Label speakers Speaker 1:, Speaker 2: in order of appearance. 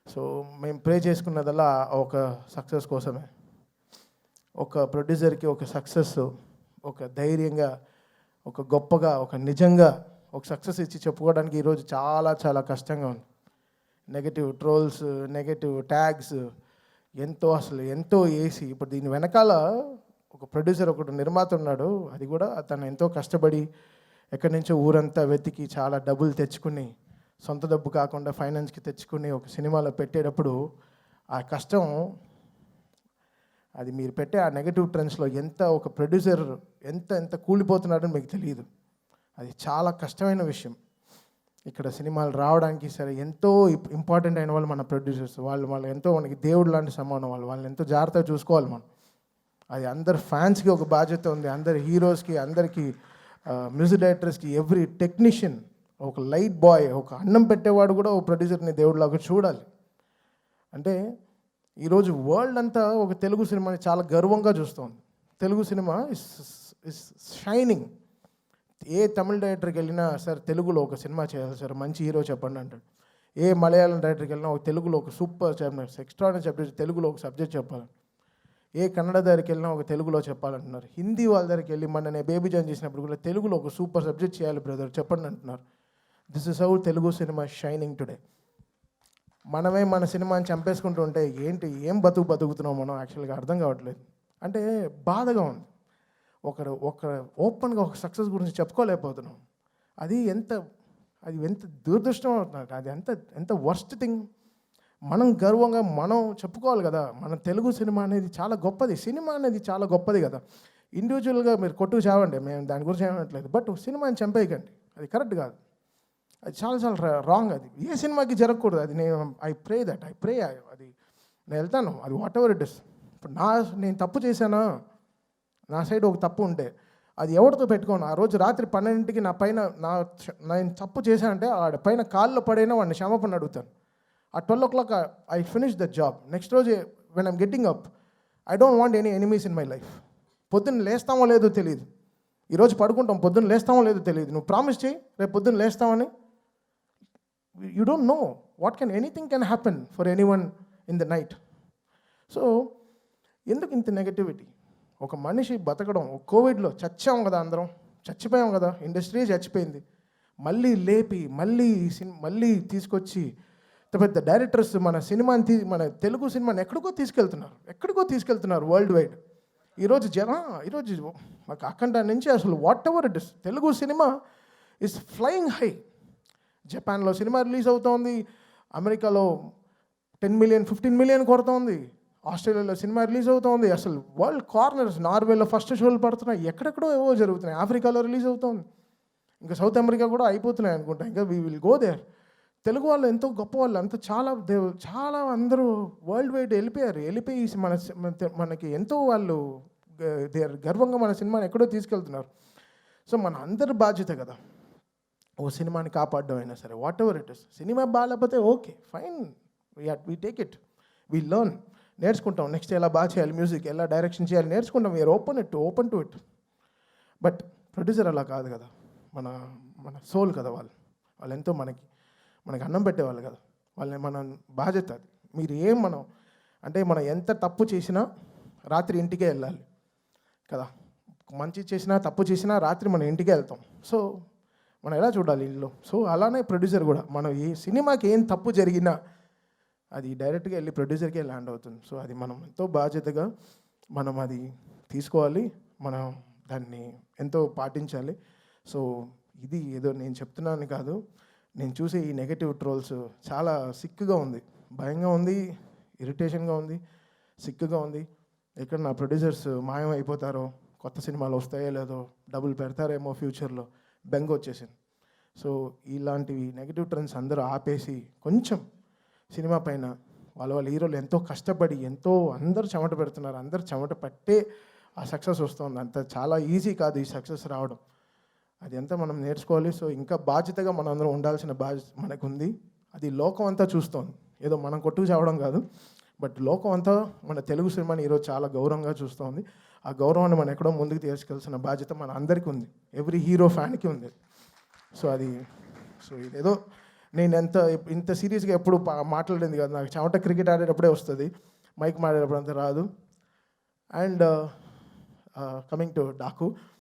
Speaker 1: So మేము ప్రే చేసుకున్నదల్లా ఒక success కోసమే. ఒక ప్రొడ్యూసర్కి ఒక సక్సెస్, ఒక ధైర్యంగా, ఒక గొప్పగా, ఒక నిజంగా ఒక సక్సెస్ ఇచ్చి చెప్పుకోవడానికి ఈరోజు చాలా చాలా కష్టంగా ఉంది. నెగటివ్ ట్రోల్స్, నెగటివ్ ట్యాగ్స్ అసలు ఎంతో వేసి, ఇప్పుడు దీని వెనకాల ఒక ప్రొడ్యూసర్, ఒకటి నిర్మాత ఉన్నాడు. అది కూడా తను ఎంతో కష్టపడి ఎక్కడి నుంచో ఊరంతా వెతికి చాలా డబ్బులు తెచ్చుకుని, సొంత డబ్బు కాకుండా ఫైనాన్స్కి తెచ్చుకుని ఒక సినిమాలో పెట్టేటప్పుడు ఆ కష్టం, అది మీరు పెట్టే ఆ నెగటివ్ ట్రెండ్స్లో ఒక ప్రొడ్యూసర్ ఎంత కూలిపోతున్నాడని మీకు తెలియదు. అది చాలా కష్టమైన విషయం. ఇక్కడ సినిమాలు రావడానికి సరే ఎంతో ఇంపార్టెంట్ అయిన వాళ్ళు మన ప్రొడ్యూసర్స్. వాళ్ళు ఎంతో మనకి దేవుడు లాంటి సమానం. వాళ్ళని ఎంతో జాగ్రత్తగా చూసుకోవాలి మనం. అది అందరు ఫ్యాన్స్కి ఒక బాధ్యత ఉంది, అందరి హీరోస్కి, అందరికీ మ్యూజిక్ డైరెక్టర్స్కి, ఎవ్రీ టెక్నీషియన్, ఒక లైట్ బాయ్, ఒక అన్నం పెట్టేవాడు కూడా ఒక ప్రొడ్యూసర్ని దేవుడిలాగా చూడాలి. అంటే ఈరోజు వరల్డ్ అంతా ఒక తెలుగు సినిమాని చాలా గర్వంగా చూస్తుంది. Telugu cinema is shining. ఏ తమిళ డైరెక్టర్కి వెళ్ళినా, సార్ తెలుగులో ఒక సినిమా చేయాలి సార్, మంచి హీరో చెప్పండి అంటాడు. ఏ మలయాళం డైరెక్టర్కి వెళ్ళినా ఒక తెలుగులో ఒక సూపర్ ఎక్స్ట్రాడినరీ సబ్జెక్ట్, తెలుగులో ఒక సబ్జెక్ట్ చెప్పాలి. ఏ కన్నడ దగ్గరికి వెళ్ళినా ఒక తెలుగులో చెప్పాలంటున్నారు. హిందీ వాళ్ళ దగ్గరికి వెళ్ళి నేను బేబీ జాన్ చేసినప్పుడు కూడా తెలుగులో ఒక సూపర్ సబ్జెక్ట్ చేయాలి బ్రదర్ చెప్పండి అంటున్నారు. This is how Telugu cinema shining today. మనమే మన సినిమాని చంపేసుకుంటూ ఉంటే ఏం బతుకుతున్నాం మనం యాక్చువల్గా అర్థం కావట్లేదు. అంటే బాధగా ఉంది. ఒకరు ఓపెన్గా ఒక సక్సెస్ గురించి చెప్పుకోలేకపోతున్నాం. అది ఎంత దురదృష్టం అవుతున్నారు. అది ఎంత వర్స్ట్ థింగ్. మనం గర్వంగా మనం చెప్పుకోవాలి కదా, మన తెలుగు సినిమా అనేది చాలా గొప్పది. సినిమా అనేది చాలా గొప్పది కదా. ఇండివిజువల్గా మీరు కొట్టుకు చావండి, మేము దాని గురించి ఏమనట్లేదు. బట్ సినిమాని చంపేయకండి, అది కరెక్ట్ కాదు. అది చాలా రాంగ్. అది ఏ సినిమాకి జరగకూడదు. అది ఐ ప్రే అది నేను వెళ్తాను, అది వాట్ ఎవర్ ఇట్ ఇస్. ఇప్పుడు నేను తప్పు చేశానా, నా సైడ్ ఒక తప్పు ఉంటే అది ఎవరితో పెట్టుకోను. ఆ రోజు రాత్రి 12కి నా పైన నేను తప్పు చేశానంటే ఆడ పైన కాళ్ళలో పడైనా వాడిని క్షమాపణ అడుగుతాను. ఆ 12 o'clock I finish the job. Next రోజు when I'm getting up, I don't want any enemies in my life. పొద్దున్న లేస్తామో లేదో తెలియదు, ఈరోజు పడుకుంటాం, పొద్దున్న లేస్తామో లేదో తెలియదు. నువ్వు ప్రామిస్ చేయి రేపు పొద్దున్న లేస్తామని. You don't know what anything can happen for anyone in the night. So ఎందుకు ఇంత నెగటివిటీ? ఒక మనిషి బతకడం, కోవిడ్లో చచ్చాం కదా, అందరం చచ్చిపోయాం కదా, ఇండస్ట్రీ చచ్చిపోయింది. మళ్ళీ లేపి మళ్ళీ తీసుకొచ్చి పెద్ద డైరెక్టర్స్ మన సినిమాని మన తెలుగు సినిమాని ఎక్కడికో తీసుకెళ్తున్నారు వరల్డ్ వైడ్. ఈరోజు మాకు అఖండ నుంచి అసలు what ever it is, Telugu cinema is flying high. జపాన్లో సినిమా రిలీజ్ అవుతోంది, అమెరికాలో 10 million 15 million కొడుతోంది, ఆస్ట్రేలియాలో సినిమా రిలీజ్ అవుతోంది. అసలు వరల్డ్ కార్నర్స్, నార్వేలో ఫస్ట్ షోలు పడుతున్నాయి, ఎక్కడెక్కడో ఏవో జరుగుతున్నాయి. ఆఫ్రికాలో రిలీజ్ అవుతోంది, ఇంకా సౌత్ అమెరికా కూడా అయిపోతున్నాయి అనుకుంటా. ఇంకా we will go there. Telugu వాళ్ళు ఎంతో గొప్ప వాళ్ళు, అంత చాలా అందరూ వరల్డ్ వైడ్ వెళ్ళిపోయి మనకి ఎంతో వాళ్ళు గర్వంగా మన సినిమాని ఎక్కడో తీసుకెళ్తున్నారు. సో మన అందరి బాధ్యత కదా ఓ సినిమాని కాపాడడం అయినా సరే, whatever it is. Cinema బాగాలేకపోతే okay fine, we take it, we learn, నేర్చుకుంటాం. నెక్స్ట్ ఎలా బాగా చేయాలి, మ్యూజిక్ ఎలా డైరెక్షన్ చేయాలి నేర్చుకుంటాం. We are open to it. But producer అలా కాదు కదా, మన సోల్ కదా వాళ్ళు ఎంతో మనకి అన్నం పెట్టేవాళ్ళు కదా, మన బాధ్యత అది. మనం ఎంత తప్పు చేసినా రాత్రి ఇంటికే వెళ్ళాలి కదా, మంచి చేసినా తప్పు చేసినా రాత్రి మనం ఇంటికే వెళ్తాం. సో మనం ఎలా చూడాలి ఇల్లు. సో అలానే ప్రొడ్యూసర్ కూడా, మనం ఏ సినిమాకి ఏం తప్పు జరిగినా అది డైరెక్ట్గా వెళ్ళి ప్రొడ్యూసర్కే ల్యాండ్ అవుతుంది. సో అది మనం ఎంతో బాధ్యతగా మనం అది తీసుకోవాలి, మనం దాన్ని ఎంతో పాటించాలి. సో ఇది ఏదో నేను చెప్తున్నాను కాదు, నేను చూసే ఈ నెగటివ్ ట్రోల్స్ చాలా సిక్కుగా ఉంది, భయంగా ఉంది, ఇరిటేషన్గా ఉంది, సిక్కుగా ఉంది. ఎక్కడ నా ప్రొడ్యూసర్స్ మాయం అయిపోతారో, కొత్త సినిమాలు వస్తాయో లేదో, డబ్బులు పెడతారేమో ఫ్యూచర్లో, బెంగ వచ్చేసింది. సో ఇలాంటివి నెగటివ్ ట్రెండ్స్ అందరూ ఆపేసి కొంచెం సినిమా పైన వాళ్ళ హీరోలు ఎంతో కష్టపడి అందరూ చెమట పెడుతున్నారు, అందరూ చెమట పట్టే ఆ సక్సెస్ వస్తుంది. అంత చాలా ఈజీ కాదు ఈ సక్సెస్ రావడం, అది ఎంత మనం నేర్చుకోవాలి. సో ఇంకా బాధ్యతగా మనం అందరం ఉండాల్సిన బాధ్యత మనకుంది. అది లోకం అంతా చూస్తోంది, ఏదో మనం కొట్టుకు చావడం కాదు, బట్ లోకం అంతా మన తెలుగు సినిమాని ఈరోజు చాలా గౌరవంగా చూస్తోంది. ఆ గౌరవాన్ని మనం ఎక్కడో ముందుకు తీసుకెళ్తున్న బాధ్యత మన అందరికీ ఉంది, ఎవ్రీ హీరో ఫ్యాన్కి ఉంది. సో ఇదేదో నేను ఇంత సీరియస్గా ఎప్పుడు మాట్లాడింది కాదు. నాకు చెమట క్రికెట్ ఆడేటప్పుడే వస్తుంది, మైక్ మాడేటప్పుడు అంత రాదు. And coming to Daaku,